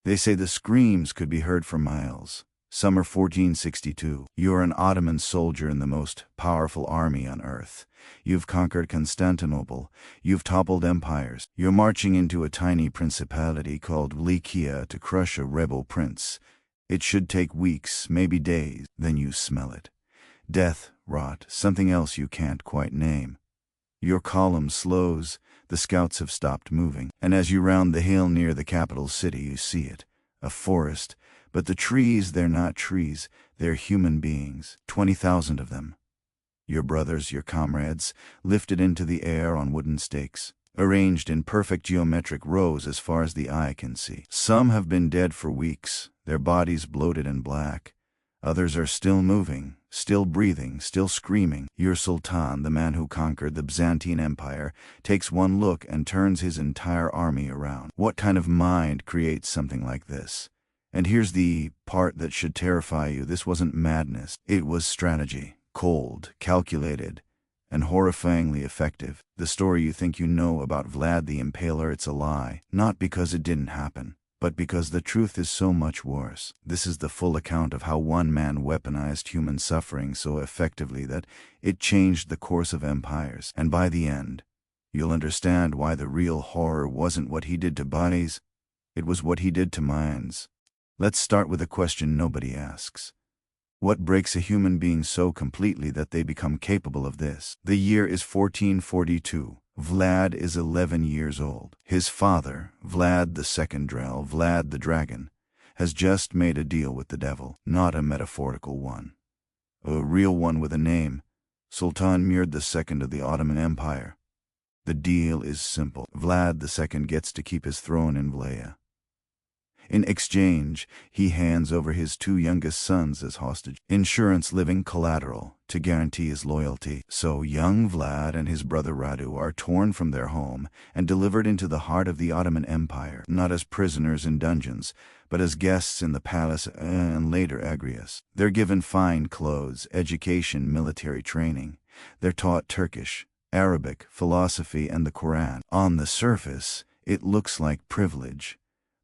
They say the screams could be heard for miles. Summer 1462. You're an Ottoman soldier in the most powerful army on earth. You've conquered Constantinople. You've toppled empires. You're marching into a tiny principality called Wallachia to crush a rebel prince. It should take weeks, maybe days. Then you smell it. Death, rot, something else you can't quite name. Your column slows. The scouts have stopped moving. And as you round the hill near the capital city, you see it. A forest. But the trees, they're not trees, they're human beings, 20,000 of them. Your brothers, your comrades, lifted into the air on wooden stakes, arranged in perfect geometric rows as far as the eye can see. Some have been dead for weeks, their bodies bloated and black. Others are still moving, still breathing, still screaming. Your Sultan, the man who conquered the Byzantine Empire, takes one look and turns his entire army around. What kind of mind creates something like this? And here's the part that should terrify you. This wasn't madness. It was strategy. Cold, calculated, and horrifyingly effective. The story you think you know about Vlad the Impaler, it's a lie. Not because it didn't happen, but because the truth is so much worse. This is the full account of how one man weaponized human suffering so effectively that it changed the course of empires. And by the end, you'll understand why the real horror wasn't what he did to bodies, it was what he did to minds. Let's start with a question nobody asks. What breaks a human being so completely that they become capable of this? The year is 1442. Vlad is 11 years old. His father, Vlad II, Vlad the Dragon, has just made a deal with the devil. Not a metaphorical one. A real one with a name. Sultan Mehmed II of the Ottoman Empire. The deal is simple. Vlad II gets to keep his throne in Wallachia. In exchange, he hands over his two youngest sons as hostage, insurance living collateral, to guarantee his loyalty. So young Vlad and his brother Radu are torn from their home and delivered into the heart of the Ottoman Empire, not as prisoners in dungeons, but as guests in the palace and later Agrias. They're given fine clothes, education, military training. They're taught Turkish, Arabic, philosophy, and the Quran. On the surface, it looks like privilege.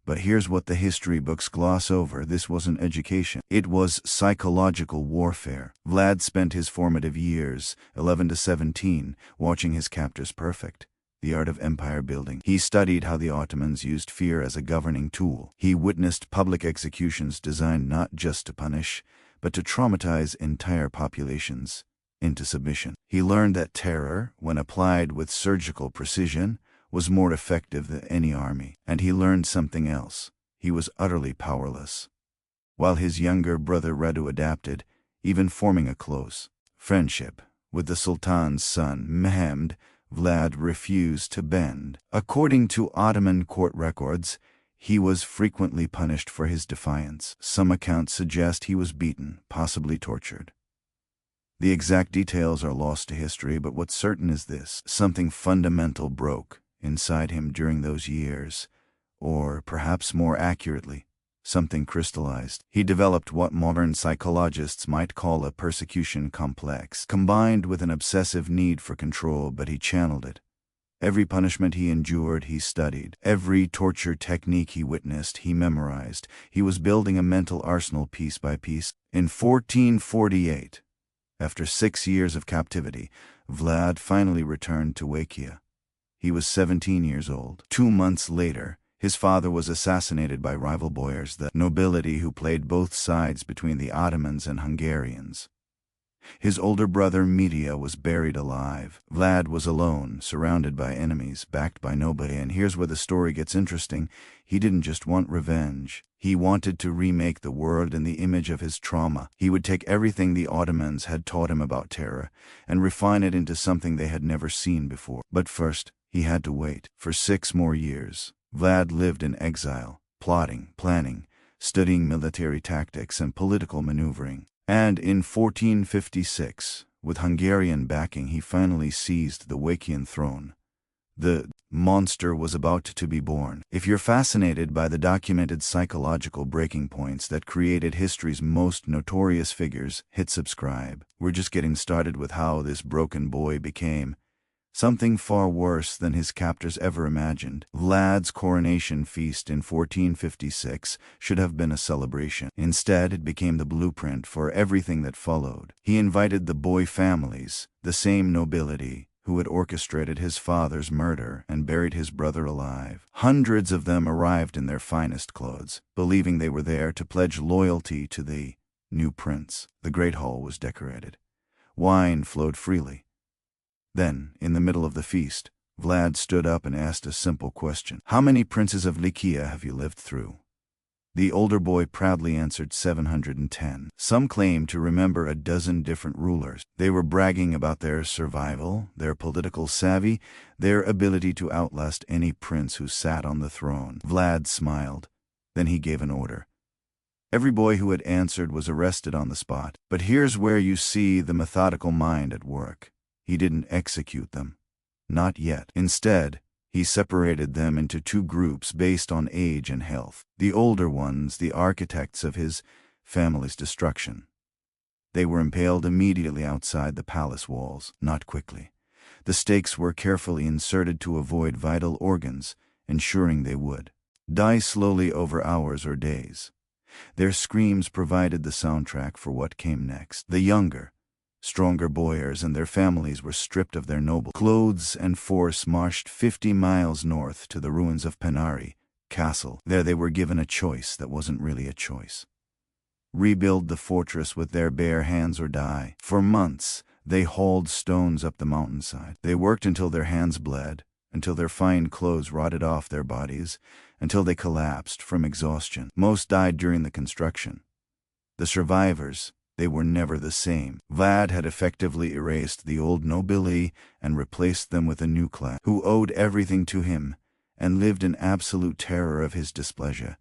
But here's what the history books gloss over. This wasn't education. It was psychological warfare. Vlad spent his formative years, 11 to 17, watching his captors perfect the art of empire building. He studied how the Ottomans used fear as a governing tool. He witnessed public executions designed not just to punish, but to traumatize entire populations into submission. He learned that terror, when applied with surgical precision, was more effective than any army. And he learned something else. He was utterly powerless. While his younger brother Radu adapted, even forming a close friendship with the Sultan's son, Mehmed, Vlad refused to bend. According to Ottoman court records, he was frequently punished for his defiance. Some accounts suggest he was beaten, possibly tortured. The exact details are lost to history, but what's certain is this: something fundamental broke inside him during those years, or perhaps more accurately, something crystallized. He developed what modern psychologists might call a persecution complex, combined with an obsessive need for control, but he channeled it. Every punishment he endured, he studied. Every torture technique he witnessed, he memorized. He was building a mental arsenal piece by piece. In 1448, after 6 years of captivity, Vlad finally returned to Wallachia. He was 17 years old. 2 months later, his father was assassinated by rival boyars, the nobility who played both sides between the Ottomans and Hungarians. His older brother Medea was buried alive. Vlad was alone, surrounded by enemies, backed by nobody. And here's where the story gets interesting. He didn't just want revenge. He wanted to remake the world in the image of his trauma. He would take everything the Ottomans had taught him about terror and refine it into something they had never seen before. But first, he had to wait. For 6 more years, Vlad lived in exile, plotting, planning, studying military tactics and political maneuvering. And in 1456, with Hungarian backing, he finally seized the Wallachian throne. The monster was about to be born. If you're fascinated by the documented psychological breaking points that created history's most notorious figures, hit subscribe. We're just getting started with how this broken boy became Something far worse than his captors ever imagined. Vlad's coronation feast in 1456 should have been a celebration. Instead, it became the blueprint for everything that followed. He invited the boy families, the same nobility, who had orchestrated his father's murder and buried his brother alive. Hundreds of them arrived in their finest clothes, believing they were there to pledge loyalty to the new prince. The great hall was decorated. Wine flowed freely. Then, in the middle of the feast, Vlad stood up and asked a simple question. "How many princes of Wallachia have you lived through?" The older boy proudly answered 710. Some claimed to remember a dozen different rulers. They were bragging about their survival, their political savvy, their ability to outlast any prince who sat on the throne. Vlad smiled. Then he gave an order. Every boy who had answered was arrested on the spot. But here's where you see the methodical mind at work. He didn't execute them. Not yet. Instead, he separated them into two groups based on age and health. The older ones, the architects of his family's destruction. They were impaled immediately outside the palace walls, not quickly. The stakes were carefully inserted to avoid vital organs, ensuring they would die slowly over hours or days. Their screams provided the soundtrack for what came next. The younger, stronger boyars and their families were stripped of their noble clothes and marched 50 miles north to the ruins of Penari Castle. There they were given a choice that wasn't really a choice. Rebuild the fortress with their bare hands or die. For months, they hauled stones up the mountainside. They worked until their hands bled, until their fine clothes rotted off their bodies, until they collapsed from exhaustion. Most died during the construction. The survivors, they were never the same. Vlad had effectively erased the old nobility and replaced them with a new class, who owed everything to him and lived in absolute terror of his displeasure.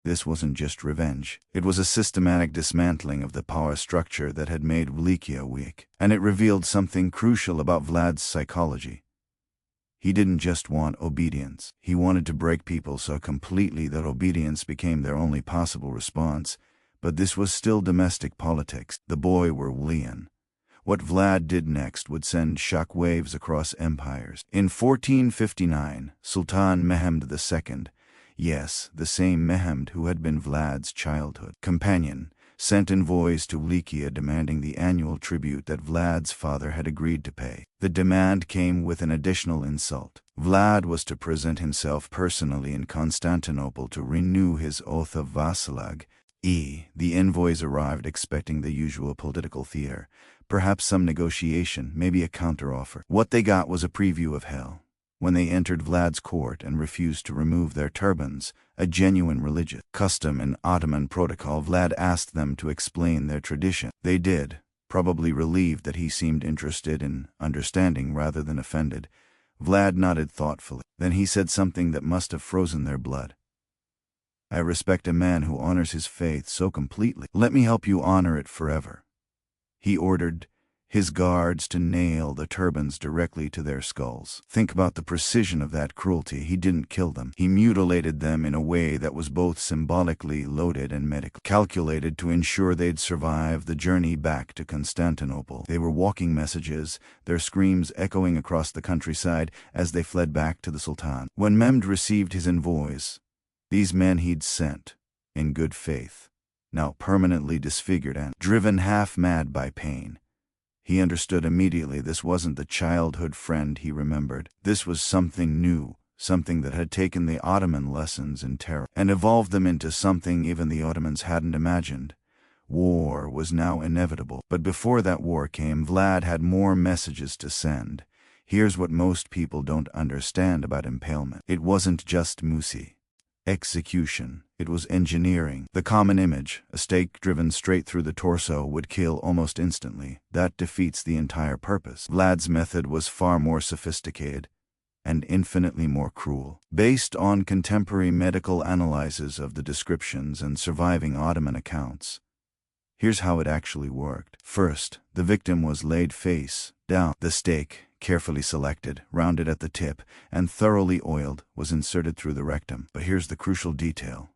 This wasn't just revenge. It was a systematic dismantling of the power structure that had made Wallachia weak. And it revealed something crucial about Vlad's psychology. He didn't just want obedience. He wanted to break people so completely that obedience became their only possible response. But this was still domestic politics. The boy were Walian. What Vlad did next would send shock waves across empires. In 1459, Sultan Mehmed II, yes, the same Mehmed who had been Vlad's childhood companion, sent envoys to Wallachia demanding the annual tribute that Vlad's father had agreed to pay. The demand came with an additional insult. Vlad was to present himself personally in Constantinople to renew his oath of vassalage. The envoys arrived expecting the usual political theater, perhaps some negotiation, maybe a counteroffer. What they got was a preview of hell. When they entered Vlad's court and refused to remove their turbans, a genuine religious custom and Ottoman protocol, Vlad asked them to explain their tradition. They did, probably relieved that he seemed interested in understanding rather than offended. Vlad nodded thoughtfully. Then he said something that must have frozen their blood. "I respect a man who honors his faith so completely. Let me help you honor it forever." He ordered his guards to nail the turbans directly to their skulls. Think about the precision of that cruelty. He didn't kill them. He mutilated them in a way that was both symbolically loaded and medically calculated to ensure they'd survive the journey back to Constantinople. They were walking messages, their screams echoing across the countryside as they fled back to the Sultan. When Mehmed received his envoys, these men he'd sent, in good faith, now permanently disfigured and driven half-mad by pain, he understood immediately this wasn't the childhood friend he remembered. This was something new, something that had taken the Ottoman lessons in terror and evolved them into something even the Ottomans hadn't imagined. War was now inevitable. But before that war came, Vlad had more messages to send. Here's what most people don't understand about impalement. It wasn't just execution. It was engineering. The common image, a stake driven straight through the torso, would kill almost instantly. That defeats the entire purpose. Vlad's method was far more sophisticated and infinitely more cruel. Based on contemporary medical analyses of the descriptions and surviving Ottoman accounts, here's how it actually worked. First, the victim was laid face down. The stake, carefully selected, rounded at the tip, and thoroughly oiled, was inserted through the rectum. But here's the crucial detail.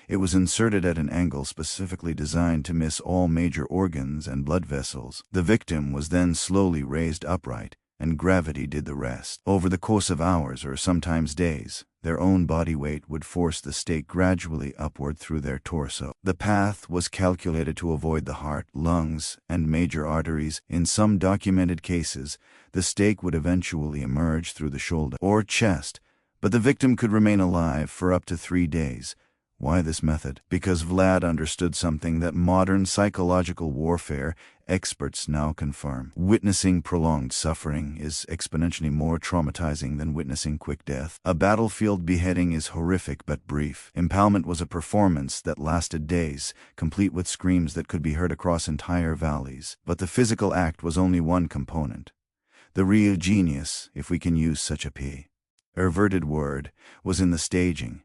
It was inserted at an angle specifically designed to miss all major organs and blood vessels. The victim was then slowly raised upright, and gravity did the rest. Over the course of hours or sometimes days, their own body weight would force the stake gradually upward through their torso. The path was calculated to avoid the heart, lungs, and major arteries. In some documented cases, the stake would eventually emerge through the shoulder or chest, but the victim could remain alive for up to 3 days. Why this method? Because Vlad understood something that modern psychological warfare experts now confirm. Witnessing prolonged suffering is exponentially more traumatizing than witnessing quick death. A battlefield beheading is horrific but brief. Impalement was a performance that lasted days, complete with screams that could be heard across entire valleys. But the physical act was only one component. The real genius, if we can use such a perverted word, was in the staging.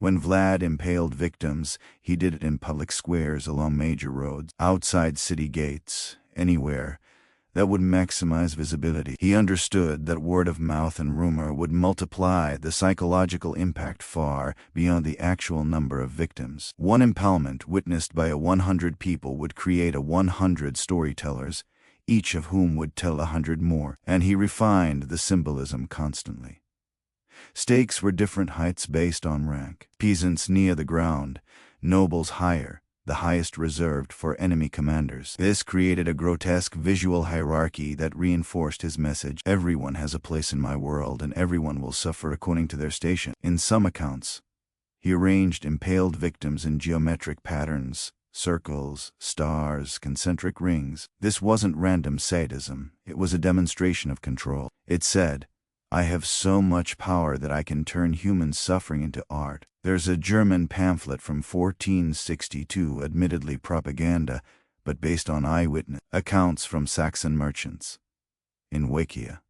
When Vlad impaled victims, he did it in public squares, along major roads, outside city gates, anywhere that would maximize visibility. He understood that word of mouth and rumor would multiply the psychological impact far beyond the actual number of victims. One impalement witnessed by 100 people would create 100 storytellers, each of whom would tell 100 more, and he refined the symbolism constantly. Stakes were different heights based on rank. Peasants near the ground, nobles higher, the highest reserved for enemy commanders. This created a grotesque visual hierarchy that reinforced his message: everyone has a place in my world and everyone will suffer according to their station. In some accounts, he arranged impaled victims in geometric patterns, circles, stars, concentric rings. This wasn't random sadism, it was a demonstration of control. It said, I have so much power that I can turn human suffering into art. There's a German pamphlet from 1462, admittedly propaganda, but based on eyewitness accounts from Saxon merchants in Wallachia,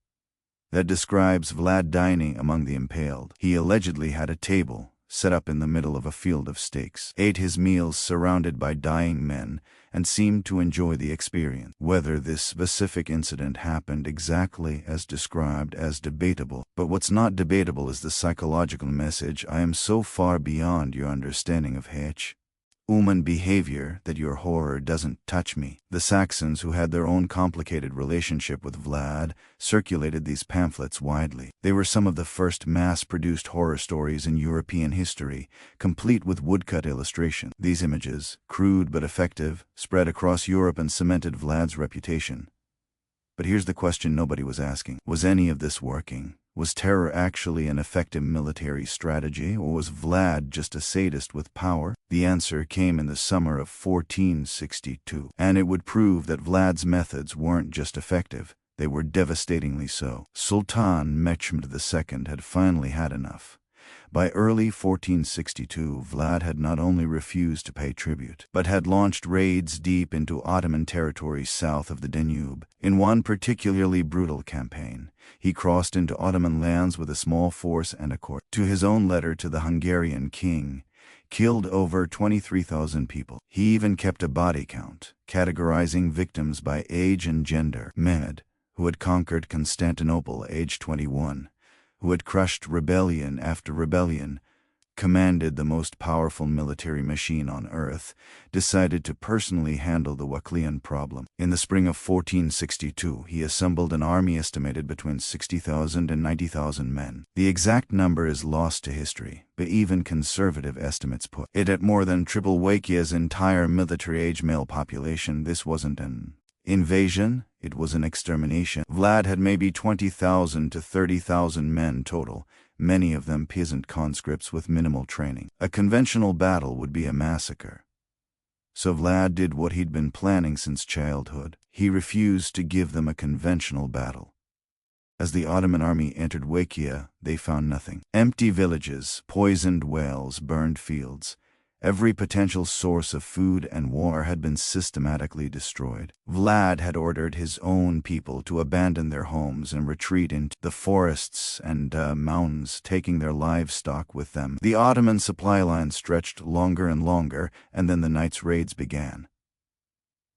that describes Vlad dining among the impaled. He allegedly had a table set up in the middle of a field of stakes, ate his meals surrounded by dying men, and seemed to enjoy the experience. Whether this specific incident happened exactly as described is debatable, but what's not debatable is the psychological message: I am so far beyond your understanding of human behavior that your horror doesn't touch me. The Saxons, who had their own complicated relationship with Vlad, circulated these pamphlets widely. They were some of the first mass-produced horror stories in European history, complete with woodcut illustration. These images, crude but effective, spread across Europe and cemented Vlad's reputation. But here's the question nobody was asking. Was any of this working? Was terror actually an effective military strategy, or was Vlad just a sadist with power? The answer came in the summer of 1462, and it would prove that Vlad's methods weren't just effective, they were devastatingly so. Sultan Mehmed II had finally had enough. By early 1462, Vlad had not only refused to pay tribute, but had launched raids deep into Ottoman territory south of the Danube. In one particularly brutal campaign, he crossed into Ottoman lands with a small force and a court. To his own letter to the Hungarian king, killed over 23,000 people. He even kept a body count, categorizing victims by age and gender. Mehmed, who had conquered Constantinople aged 21, who had crushed rebellion after rebellion, commanded the most powerful military machine on earth, decided to personally handle the Wallachia problem. In the spring of 1462, he assembled an army estimated between 60,000 and 90,000 men. The exact number is lost to history, but even conservative estimates put it at more than triple Wallachia's entire military-age male population. This wasn't an invasion, it was an extermination. Vlad had maybe 20,000 to 30,000 men total, many of them peasant conscripts with minimal training. A conventional battle would be a massacre. So Vlad did what he'd been planning since childhood. He refused to give them a conventional battle. As the Ottoman army entered Wallachia, they found nothing. Empty villages, poisoned wells, burned fields. Every potential source of food and war had been systematically destroyed. Vlad had ordered his own people to abandon their homes and retreat into the forests and mountains, taking their livestock with them. The Ottoman supply line stretched longer and longer, and then the night's raids began.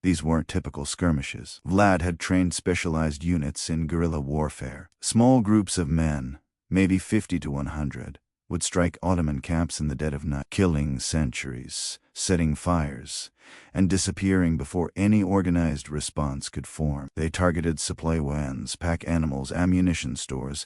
These weren't typical skirmishes. Vlad had trained specialized units in guerrilla warfare. Small groups of men, maybe 50 to 100, would strike Ottoman camps in the dead of night, killing sentries, setting fires, and disappearing before any organized response could form. They targeted supply vans, pack animals, ammunition stores.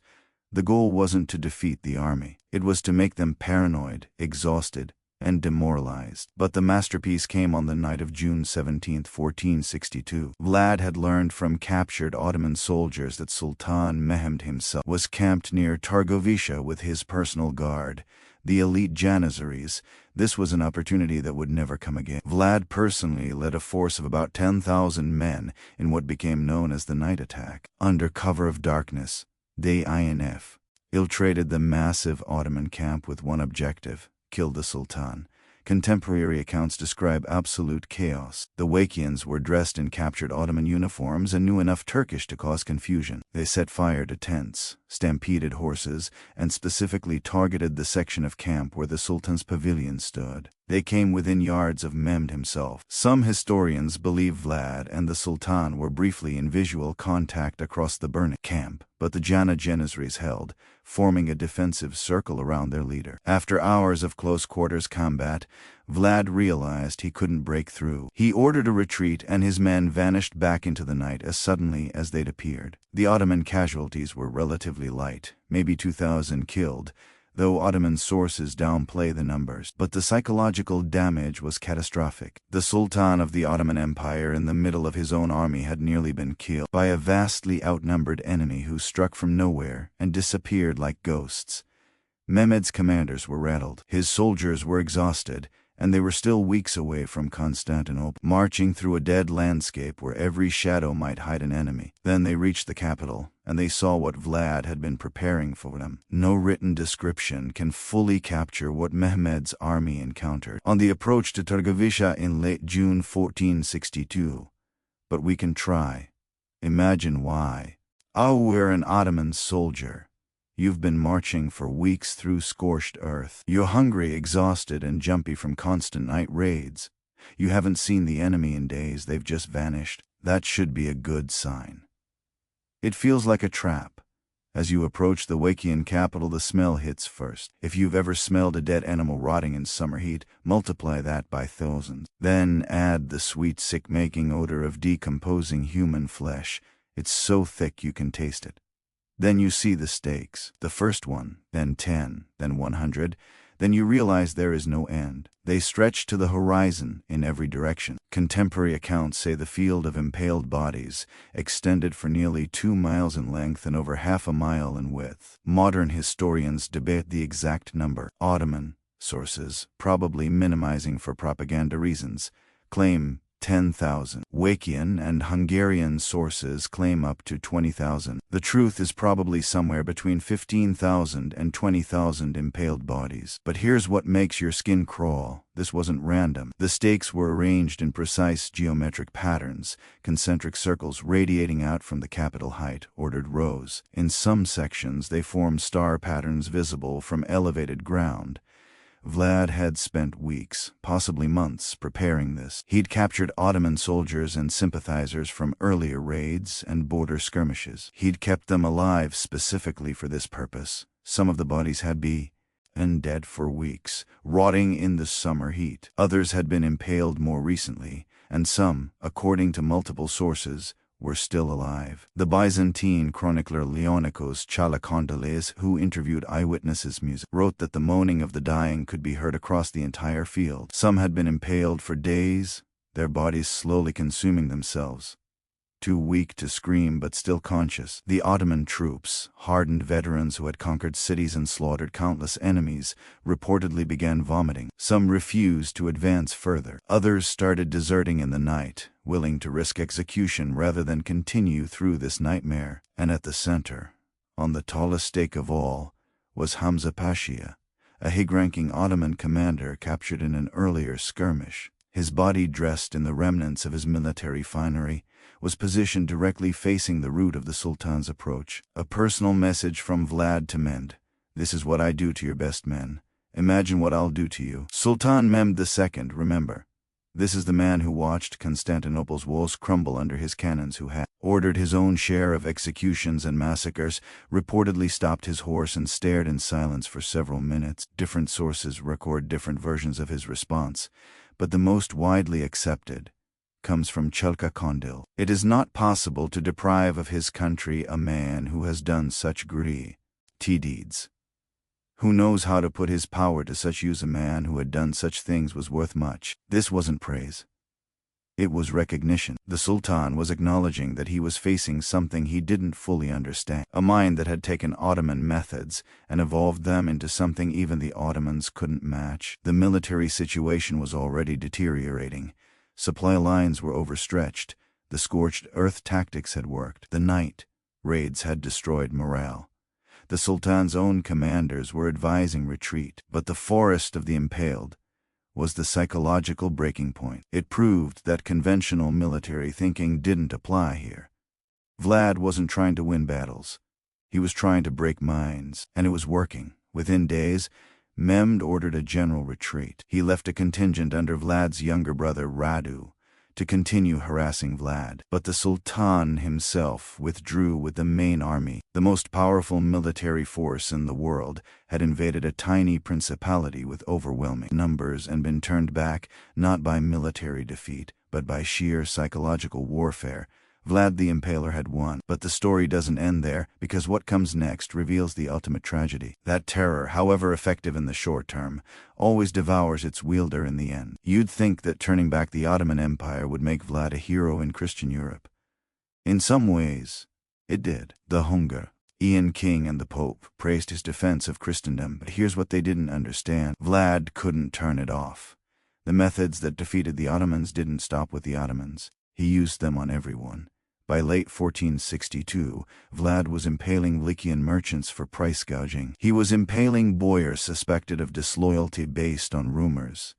The goal wasn't to defeat the army. It was to make them paranoid, exhausted, and demoralized. But the masterpiece came on the night of June 17, 1462. Vlad had learned from captured Ottoman soldiers that Sultan Mehmed himself was camped near Targovica with his personal guard, the elite Janissaries. This was an opportunity that would never come again. Vlad personally led a force of about 10,000 men in what became known as the night attack. Under cover of darkness, they infiltrated the massive Ottoman camp with one objective: kill the Sultan. Contemporary accounts describe absolute chaos. The Wallachans were dressed in captured Ottoman uniforms and knew enough Turkish to cause confusion. They set fire to tents, stampeded horses, and specifically targeted the section of camp where the Sultan's pavilion stood. They came within yards of Mehmed himself. Some historians believe Vlad and the Sultan were briefly in visual contact across the burning camp, but the Janissaries held, forming a defensive circle around their leader. After hours of close-quarters combat, Vlad realized he couldn't break through. He ordered a retreat, and his men vanished back into the night as suddenly as they'd appeared. The Ottoman casualties were relatively light, maybe 2,000 killed, though Ottoman sources downplay the numbers. But the psychological damage was catastrophic. The Sultan of the Ottoman Empire, in the middle of his own army, had nearly been killed by a vastly outnumbered enemy who struck from nowhere and disappeared like ghosts. Mehmed's commanders were rattled. His soldiers were exhausted, and they were still weeks away from Constantinople, marching through a dead landscape where every shadow might hide an enemy. Then they reached the capital, and they saw what Vlad had been preparing for them. No written description can fully capture what Mehmed's army encountered on the approach to Targovica in late June 1462. But we can try. Imagine why. Oh, we're an Ottoman soldier. You've been marching for weeks through scorched earth. You're hungry, exhausted, and jumpy from constant night raids. You haven't seen the enemy in days, they've just vanished. That should be a good sign. It feels like a trap. As you approach the Wallachia capital, the smell hits first. If you've ever smelled a dead animal rotting in summer heat, multiply that by thousands. Then add the sweet, sick-making odor of decomposing human flesh. It's so thick you can taste it. Then you see the stakes. The first one, then 10, then 100. Then you realize there is no end. They stretch to the horizon in every direction. Contemporary accounts say the field of impaled bodies extended for nearly 2 miles in length and over half a mile in width. Modern historians debate the exact number. Ottoman sources, probably minimizing for propaganda reasons, claim 10,000. Wallachia and Hungarian sources claim up to 20,000. The truth is probably somewhere between 15,000 and 20,000 impaled bodies. But here's what makes your skin crawl. This wasn't random. The stakes were arranged in precise geometric patterns, concentric circles radiating out from the capital height, ordered rows. In some sections, they formed star patterns visible from elevated ground. Vlad had spent weeks, possibly months, preparing this. He'd captured Ottoman soldiers and sympathizers from earlier raids and border skirmishes. He'd kept them alive specifically for this purpose. Some of the bodies had been dead for weeks, rotting in the summer heat. Others had been impaled more recently, and some, according to multiple sources, were still alive. The Byzantine chronicler Leonikos Chalakondales, who interviewed eyewitnesses, wrote that the moaning of the dying could be heard across the entire field. Some had been impaled for days, their bodies slowly consuming themselves. Too weak to scream but still conscious. The Ottoman troops, hardened veterans who had conquered cities and slaughtered countless enemies, reportedly began vomiting. Some refused to advance further. Others started deserting in the night, willing to risk execution rather than continue through this nightmare. And at the center, on the tallest stake of all, was Hamza Pasha, a high-ranking Ottoman commander captured in an earlier skirmish. His body, dressed in the remnants of his military finery, was positioned directly facing the route of the Sultan's approach. A personal message from Vlad to Mehmed. This is what I do to your best men. Imagine what I'll do to you. Sultan Mehmed II, remember, This is the man who watched Constantinople's walls crumble under his cannons, who had ordered his own share of executions and massacres, reportedly stopped his horse and stared in silence for several minutes. Different sources record different versions of his response, but the most widely accepted comes from Chulka Kondil. It is not possible to deprive of his country a man who has done such great deeds. Who knows how to put his power to such use? A man who had done such things was worth much. This wasn't praise. It was recognition. The Sultan was acknowledging that he was facing something he didn't fully understand. A mind that had taken Ottoman methods and evolved them into something even the Ottomans couldn't match. The military situation was already deteriorating. Supply lines were overstretched. The scorched earth tactics had worked. The night raids had destroyed morale. The Sultan's own commanders were advising retreat, but the forest of the impaled was the psychological breaking point. It proved that conventional military thinking didn't apply here. Vlad wasn't trying to win battles. He was trying to break minds, and it was working. Within days, Mehmed ordered a general retreat. He left a contingent under Vlad's younger brother Radu to continue harassing Vlad, but the Sultan himself withdrew with the main army. The most powerful military force in the world had invaded a tiny principality with overwhelming numbers and been turned back not by military defeat, but by sheer psychological warfare. Vlad the Impaler had won, but the story doesn't end there, because what comes next reveals the ultimate tragedy. That terror, however effective in the short term, always devours its wielder in the end. You'd think that turning back the Ottoman Empire would make Vlad a hero in Christian Europe. In some ways, it did. The Hunger, Ian King and the Pope praised his defense of Christendom, but here's what they didn't understand. Vlad couldn't turn it off. The methods that defeated the Ottomans didn't stop with the Ottomans. He used them on everyone. By late 1462, Vlad was impaling Wallachia merchants for price gouging. He was impaling boyars suspected of disloyalty based on rumors.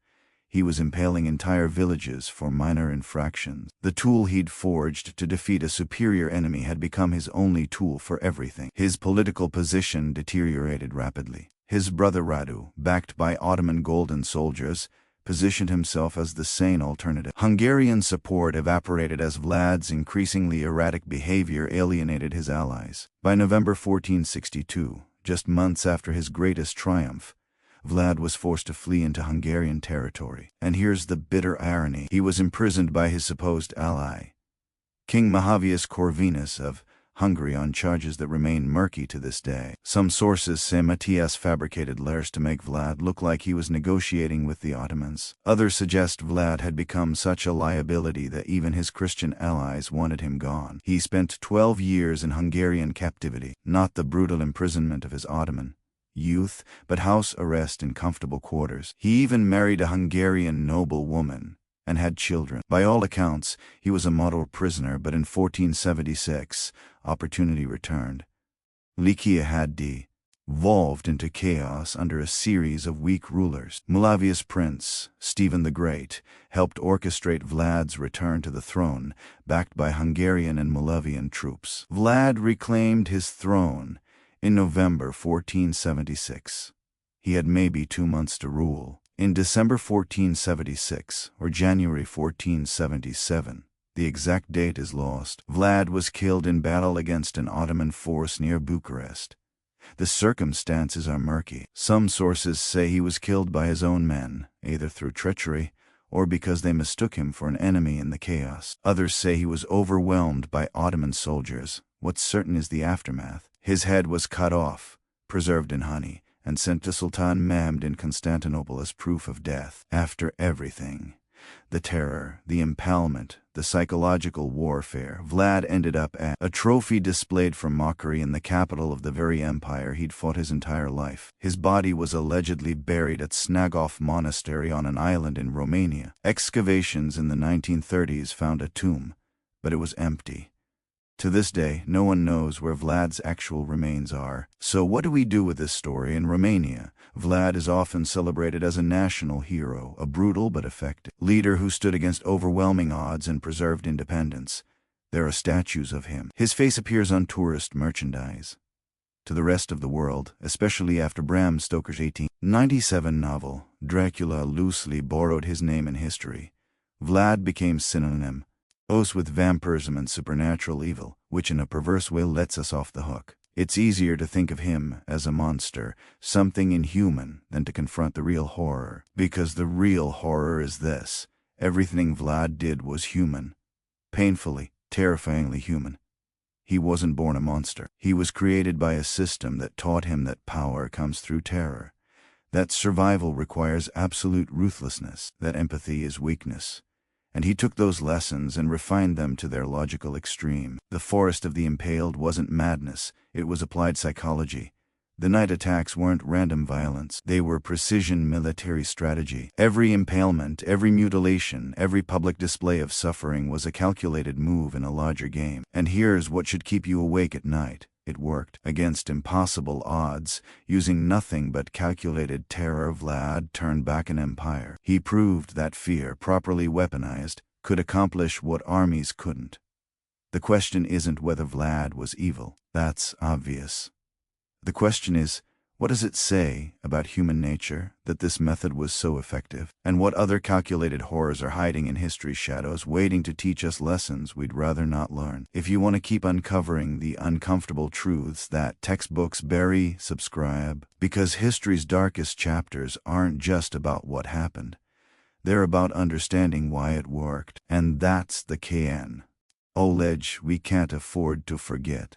He was impaling entire villages for minor infractions. The tool he'd forged to defeat a superior enemy had become his only tool for everything. His political position deteriorated rapidly. His brother Radu, backed by Ottoman golden soldiers, positioned himself as the sane alternative. Hungarian support evaporated as Vlad's increasingly erratic behavior alienated his allies. By November 1462, just months after his greatest triumph, Vlad was forced to flee into Hungarian territory. And here's the bitter irony. He was imprisoned by his supposed ally, King Mahavius Corvinus of Hungary, on charges that remain murky to this day. Some sources say Matthias fabricated letters to make Vlad look like he was negotiating with the Ottomans. Others suggest Vlad had become such a liability that even his Christian allies wanted him gone. He spent 12 years in Hungarian captivity, not the brutal imprisonment of his Ottoman youth, but house arrest in comfortable quarters. He even married a Hungarian noblewoman and had children. By all accounts, he was a model prisoner, but in 1476, opportunity returned. Wallachia had devolved into chaos under a series of weak rulers. Moldav's prince, Stephen the Great, helped orchestrate Vlad's return to the throne, backed by Hungarian and Moldavian troops. Vlad reclaimed his throne in November 1476. He had maybe 2 months to rule. In December 1476, or January 1477, the exact date is lost, Vlad was killed in battle against an Ottoman force near Bucharest. The circumstances are murky. Some sources say he was killed by his own men, either through treachery or because they mistook him for an enemy in the chaos. Others say he was overwhelmed by Ottoman soldiers. What's certain is the aftermath. His head was cut off, preserved in honey, and sent to Sultan Mehmed in Constantinople as proof of death. After everything, the terror, the impalement, the psychological warfare, Vlad ended up as a trophy displayed for mockery in the capital of the very empire he'd fought his entire life. His body was allegedly buried at Snagov Monastery on an island in Romania. Excavations in the 1930s found a tomb, but it was empty. To this day, no one knows where Vlad's actual remains are. So what do we do with this story in Romania? Vlad is often celebrated as a national hero, a brutal but effective leader who stood against overwhelming odds and preserved independence. There are statues of him. His face appears on tourist merchandise. To the rest of the world, especially after Bram Stoker's 1897 novel, Dracula loosely borrowed his name in history. Vlad became synonymous with vampirism and supernatural evil, which in a perverse way lets us off the hook. It's easier to think of him as a monster, something inhuman, than to confront the real horror. Because the real horror is this: everything Vlad did was human. Painfully, terrifyingly human. He wasn't born a monster. He was created by a system that taught him that power comes through terror, that survival requires absolute ruthlessness, that empathy is weakness. And he took those lessons and refined them to their logical extreme. The forest of the impaled wasn't madness, it was applied psychology. The night attacks weren't random violence, they were precision military strategy. Every impalement, every mutilation, every public display of suffering was a calculated move in a larger game. And here's what should keep you awake at night. It worked. Against impossible odds, using nothing but calculated terror, Vlad turned back an empire. He proved that fear, properly weaponized, could accomplish what armies couldn't. The question isn't whether Vlad was evil. That's obvious. The question is, what does it say about human nature that this method was so effective? And what other calculated horrors are hiding in history's shadows, waiting to teach us lessons we'd rather not learn? If you want to keep uncovering the uncomfortable truths that textbooks bury, subscribe. Because history's darkest chapters aren't just about what happened. They're about understanding why it worked. And that's the KN. Oledge we can't afford to forget.